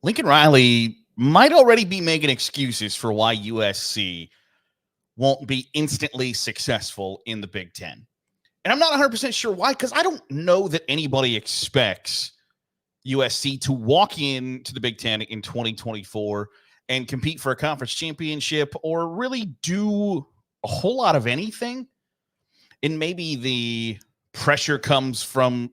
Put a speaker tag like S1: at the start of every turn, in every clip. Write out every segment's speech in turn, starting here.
S1: Lincoln Riley might already be making excuses for why USC won't be instantly successful in the Big Ten. And I'm not 100% sure why, because I don't know that anybody expects USC to walk into the Big Ten in 2024 and compete for a conference championship or really do a whole lot of anything. And maybe the pressure comes from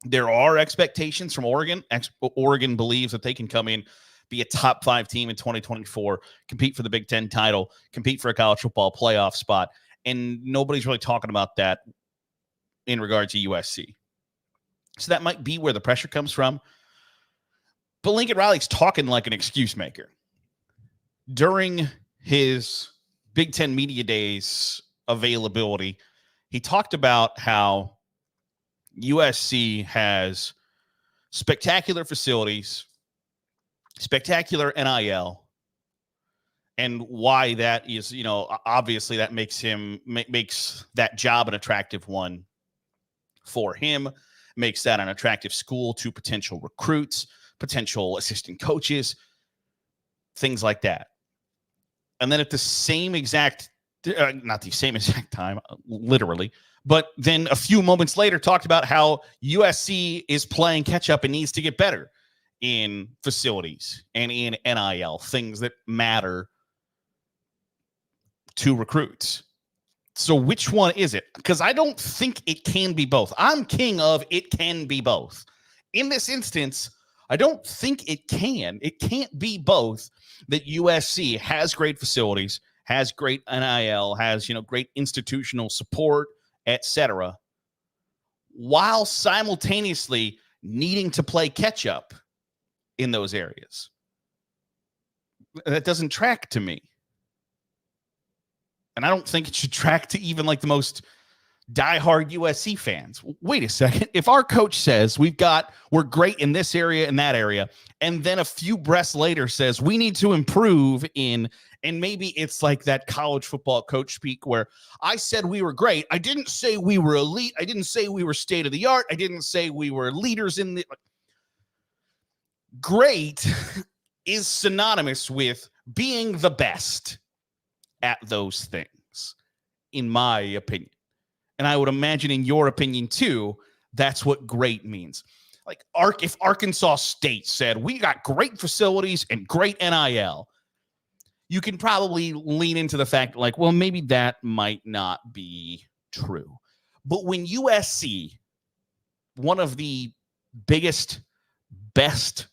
S1: there are expectations from Oregon. Oregon believes that they can come in, be a top 5 team in 2024, compete for the Big Ten title, compete for a college football playoff spot. And nobody's really talking about that in regard to USC. So that might be where the pressure comes from. But Lincoln Riley's talking like an excuse maker. During his Big Ten Media Days availability, he talked about how USC has spectacular facilities, spectacular NIL, and why that is, obviously that makes that job an attractive one for him, makes that an attractive school to potential recruits, potential assistant coaches, things like that. And then at the same exact, not the same exact time, literally, but then a few moments later talked about how USC is playing catch up and needs to get better in facilities and in NIL, things that matter to recruits. So which one is it? Because I don't think it can be both. I'm king of it can be both. In this instance, I don't think it can. It can't be both, that USC has great facilities, has great NIL, has, great institutional support, etc., while simultaneously needing to play catch up in those areas. That doesn't track to me. And I don't think it should track to even like the most diehard USC fans. Wait a second. If our coach says we're great in this area and that area, and then a few breaths later says we need to improve in, and maybe it's like that college football coach speak where I said we were great. I didn't say we were elite. I didn't say we were state of the art. I didn't say we were leaders in the. Great is synonymous with being the best at those things, in my opinion. And I would imagine in your opinion too, that's what great means. Like if Arkansas State said, we got great facilities and great NIL, you can probably lean into the fact like, well, maybe that might not be true. But when USC, one of the biggest, best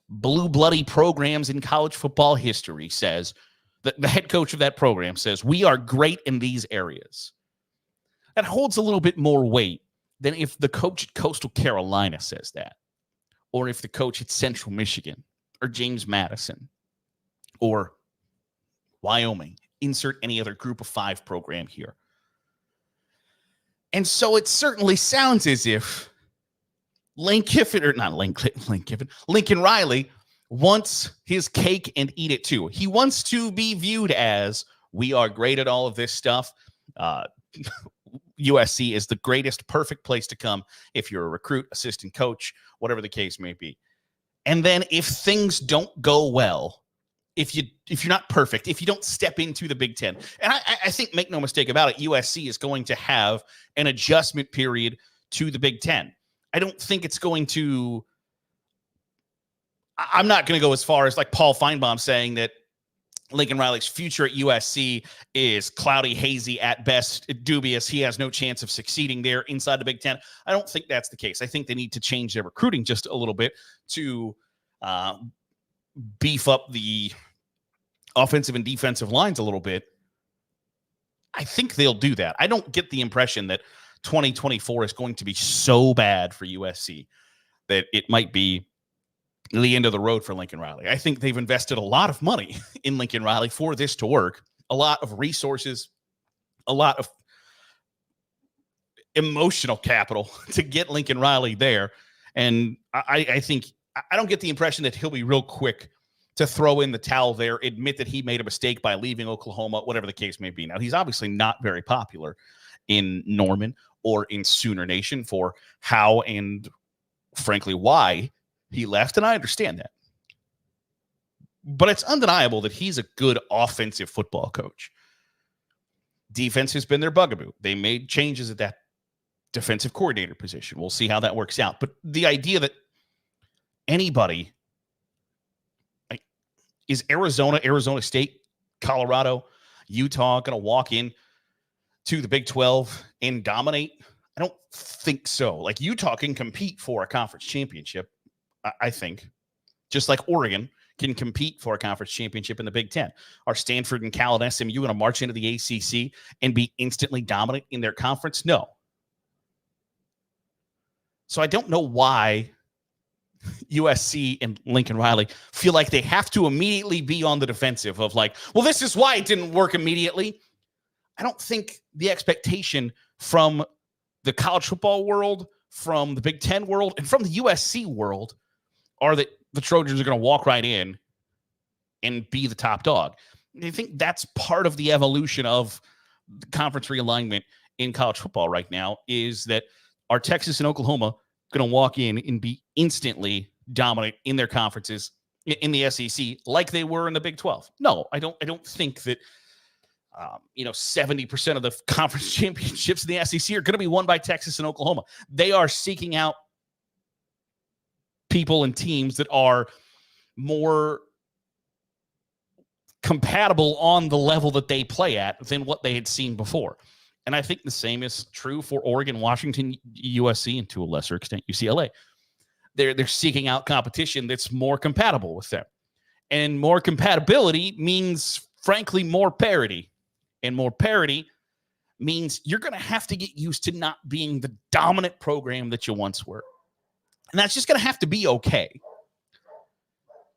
S1: blue bloody programs in college football history, says, that the head coach of that program says, we are great in these areas, that holds a little bit more weight than if the coach at Coastal Carolina says that, or if the coach at Central Michigan, or James Madison, or Wyoming, insert any other group of 5 program here. And so it certainly sounds as if Lincoln Riley wants his cake and eat it too. He wants to be viewed as, we are great at all of this stuff. USC is the greatest, perfect place to come if you're a recruit, assistant coach, whatever the case may be. And then if things don't go well, if you're not perfect, if you don't step into the Big Ten, and I think, make no mistake about it, USC is going to have an adjustment period to the Big Ten. I don't think it's going to, I'm not going to go as far as like Paul Feinbaum saying that Lincoln Riley's future at USC is cloudy, hazy, at best dubious. He has no chance of succeeding there inside the Big Ten. I don't think that's the case. I think they need to change their recruiting just a little bit to beef up the offensive and defensive lines a little bit. I think they'll do that. I don't get the impression that 2024 is going to be so bad for USC that it might be the end of the road for Lincoln Riley. I think they've invested a lot of money in Lincoln Riley for this to work, a lot of resources, a lot of emotional capital to get Lincoln Riley there. And I think, I don't get the impression that he'll be real quick to throw in the towel there, admit that he made a mistake by leaving Oklahoma, whatever the case may be. Now, he's obviously not very popular in Norman or in Sooner Nation for how and frankly why he left, and I understand that. but it's undeniable that he's a good offensive football coach. Defense has been their bugaboo. They made changes at that defensive coordinator position. We'll see how that works out. But the idea that anybody, like, is Arizona State, Colorado, Utah going to walk in to the Big 12 and dominate? I don't think so. Like, Utah can compete for a conference championship, I think, just like Oregon can compete for a conference championship in the Big 10. Are Stanford and Cal and SMU going to march into the ACC and be instantly dominant in their conference? No. So I don't know why USC and Lincoln Riley feel like they have to immediately be on the defensive of like, well, this is why it didn't work immediately. I don't think the expectation from the college football world, from the Big 10 world, and from the USC world are that the Trojans are going to walk right in and be the top dog. I think that's part of the evolution of the conference realignment in college football right now, is that are Texas and Oklahoma going to walk in and be instantly dominant in their conferences in the SEC like they were in the Big 12? No, I don't think that 70% of the conference championships in the SEC are going to be won by Texas and Oklahoma. They are seeking out people and teams that are more compatible on the level that they play at than what they had seen before. And I think the same is true for Oregon, Washington, USC, and to a lesser extent, UCLA. They're seeking out competition that's more compatible with them. And more compatibility means, frankly, more parity. And more parity means you're going to have to get used to not being the dominant program that you once were. And that's just going to have to be okay.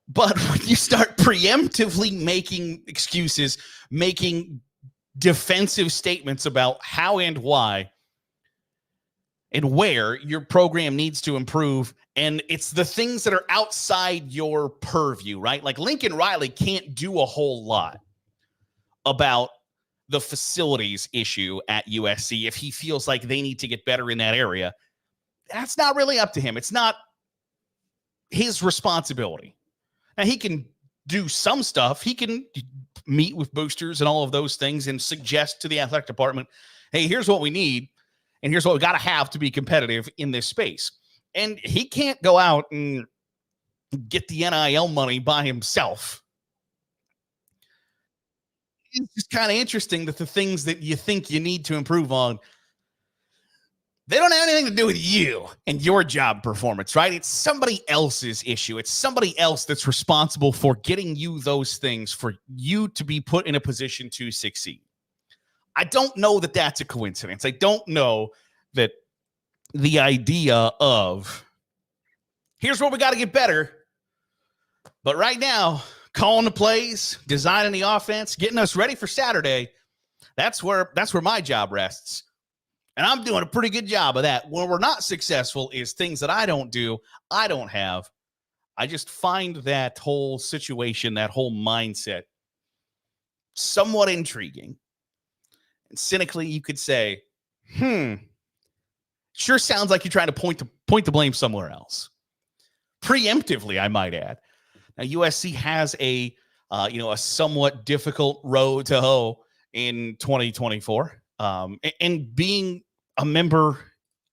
S1: But when you start preemptively making excuses, making defensive statements about how and why and where your program needs to improve, and it's the things that are outside your purview, right? Like Lincoln Riley can't do a whole lot about the facilities issue at USC if he feels like they need to get better in that area. That's not really up to him. It's not his responsibility. Now, he can do some stuff. He can meet with boosters and all of those things and suggest to the athletic department, hey, here's what we need, and here's what we got to have to be competitive in this space. And he can't go out and get the NIL money by himself. It's just kind of interesting that the things that you think you need to improve on, they don't have anything to do with you and your job performance, right? It's somebody else's issue. It's somebody else that's responsible for getting you those things for you to be put in a position to succeed. I don't know that that's a coincidence. I don't know that the idea of here's where we got to get better, but right now, calling the plays, designing the offense, getting us ready for Saturday, that's where my job rests. And I'm doing a pretty good job of that. When we're not successful is things that I don't do, I don't have. I just find that whole situation, that whole mindset, somewhat intriguing. And cynically, you could say, sure sounds like you're trying to point the blame somewhere else. Preemptively, I might add. Now, USC has a somewhat difficult road to hoe in 2024. And being a member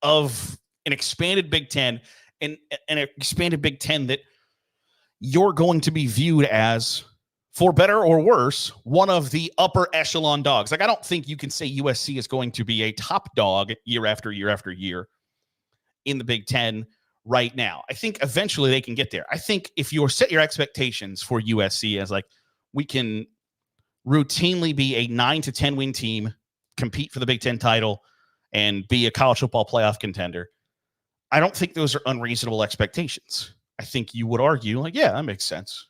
S1: of an expanded Big Ten and an expanded Big Ten that you're going to be viewed as, for better or worse, one of the upper echelon dogs. Like, I don't think you can say USC is going to be a top dog year after year after year in the Big Ten right now. I think eventually they can get there. I think if you set your expectations for USC as like, we can routinely be a 9 to 10 win team, compete for the Big Ten title, and be a college football playoff contender, I don't think those are unreasonable expectations. I think you would argue, like, yeah, that makes sense.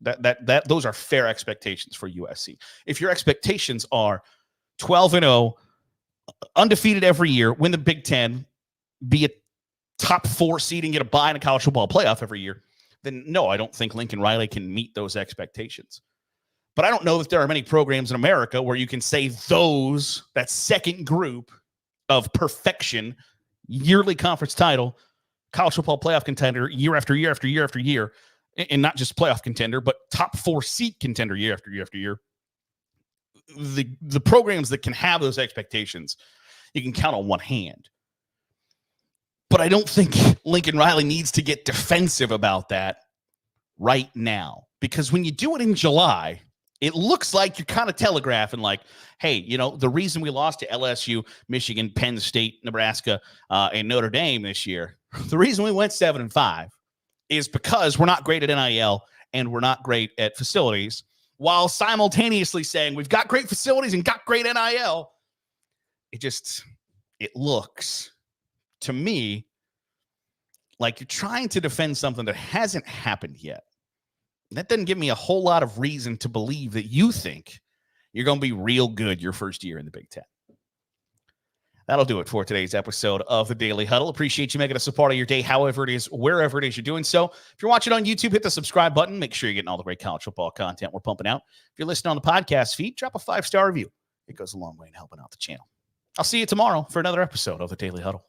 S1: That those are fair expectations for USC. If your expectations are 12-0, undefeated every year, win the Big Ten, be a top 4 seed and get a bye in a college football playoff every year, then no, I don't think Lincoln Riley can meet those expectations. But I don't know that there are many programs in America where you can say that second group of perfection, yearly conference title, college football playoff contender, year after year after year after year, and not just playoff contender, but top 4 seat contender year after year after year. The programs that can have those expectations, you can count on one hand. But I don't think Lincoln Riley needs to get defensive about that right now, because when you do it in July, it looks like you're kind of telegraphing like, hey, the reason we lost to LSU, Michigan, Penn State, Nebraska, and Notre Dame this year, the reason we went 7-5 is because we're not great at NIL and we're not great at facilities, while simultaneously saying we've got great facilities and got great NIL. It looks to me like you're trying to defend something that hasn't happened yet. That doesn't give me a whole lot of reason to believe that you think you're going to be real good your first year in the Big Ten. That'll do it for today's episode of the Daily Huddle. Appreciate you making us a part of your day, however it is, wherever it is you're doing so. If you're watching on YouTube, hit the subscribe button. Make sure you're getting all the great college football content we're pumping out. If you're listening on the podcast feed, drop a 5-star review. It goes a long way in helping out the channel. I'll see you tomorrow for another episode of the Daily Huddle.